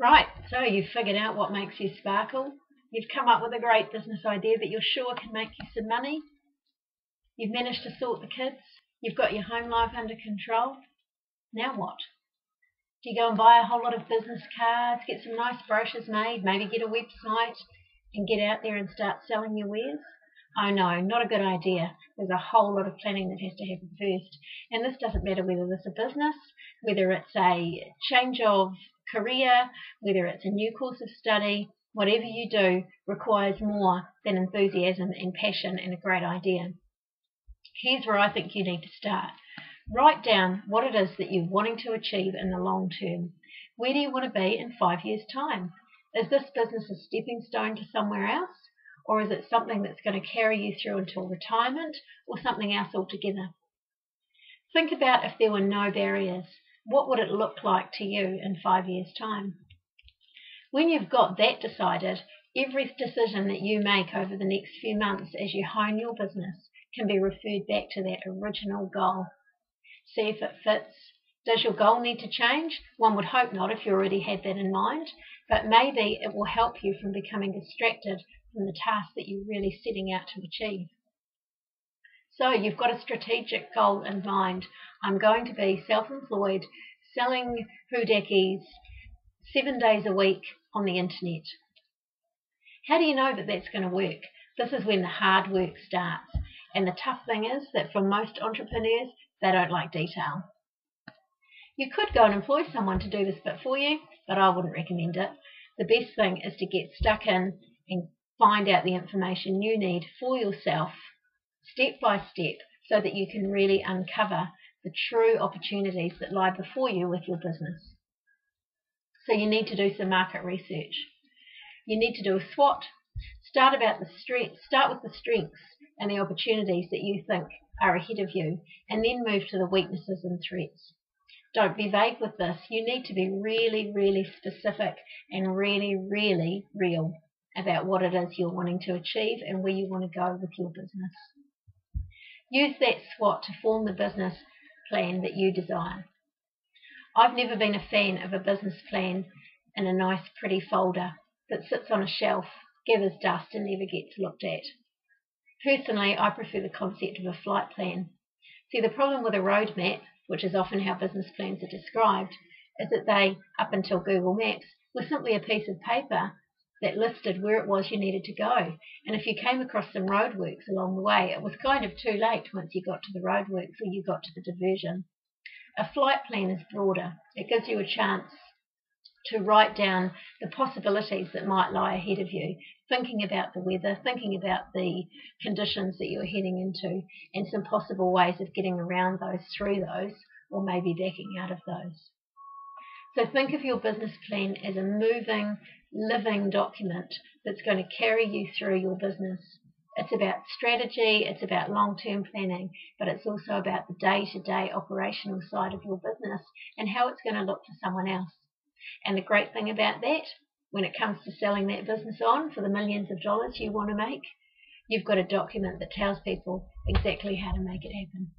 Right, so you've figured out what makes you sparkle. You've come up with a great business idea that you're sure can make you some money. You've managed to sort the kids. You've got your home life under control. Now what? Do you go and buy a whole lot of business cards, get some nice brochures made, maybe get a website and get out there and start selling your wares? Oh no, not a good idea. There's a whole lot of planning that has to happen first. And this doesn't matter whether this is a business, whether it's a change of career, whether it's a new course of study. Whatever you do requires more than enthusiasm and passion and a great idea. Here's where I think you need to start. Write down what it is that you're wanting to achieve in the long term. Where do you want to be in 5 years' time? Is this business a stepping stone to somewhere else? Or is it something that's going to carry you through until retirement, or something else altogether? Think about if there were no barriers. What would it look like to you in 5 years' time? When you've got that decided, every decision that you make over the next few months as you hone your business can be referred back to that original goal. See if it fits. Does your goal need to change? One would hope not if you already had that in mind, but maybe it will help you from becoming distracted from the task that you're really setting out to achieve. So you've got a strategic goal in mind. I'm going to be self-employed, selling hudakis 7 days a week on the internet. How do you know that that's going to work? This is when the hard work starts. And the tough thing is that for most entrepreneurs, they don't like detail. You could go and employ someone to do this bit for you, but I wouldn't recommend it. The best thing is to get stuck in and find out the information you need for yourself, step by step, so that you can really uncover the true opportunities that lie before you with your business. So you need to do some market research. You need to do a SWOT. Start with the strengths and the opportunities that you think are ahead of you, and then move to the weaknesses and threats. Don't be vague with this. You need to be really, really specific and really, really real about what it is you're wanting to achieve and where you want to go with your business. Use that SWOT to form the business plan that you desire. I've never been a fan of a business plan in a nice, pretty folder that sits on a shelf, gathers dust and never gets looked at. Personally, I prefer the concept of a flight plan. See, the problem with a roadmap, which is often how business plans are described, is that they, up until Google Maps, were simply a piece of paper that listed where it was you needed to go. And if you came across some roadworks along the way, it was kind of too late once you got to the roadworks or you got to the diversion. A flight plan is broader. It gives you a chance to write down the possibilities that might lie ahead of you, thinking about the weather, thinking about the conditions that you're heading into, and some possible ways of getting around those, through those, or maybe backing out of those. So think of your business plan as a moving, living document that's going to carry you through your business. It's about strategy, it's about long-term planning, but it's also about the day-to-day operational side of your business and how it's going to look for someone else. And the great thing about that, when it comes to selling that business on for the millions of dollars you want to make, you've got a document that tells people exactly how to make it happen.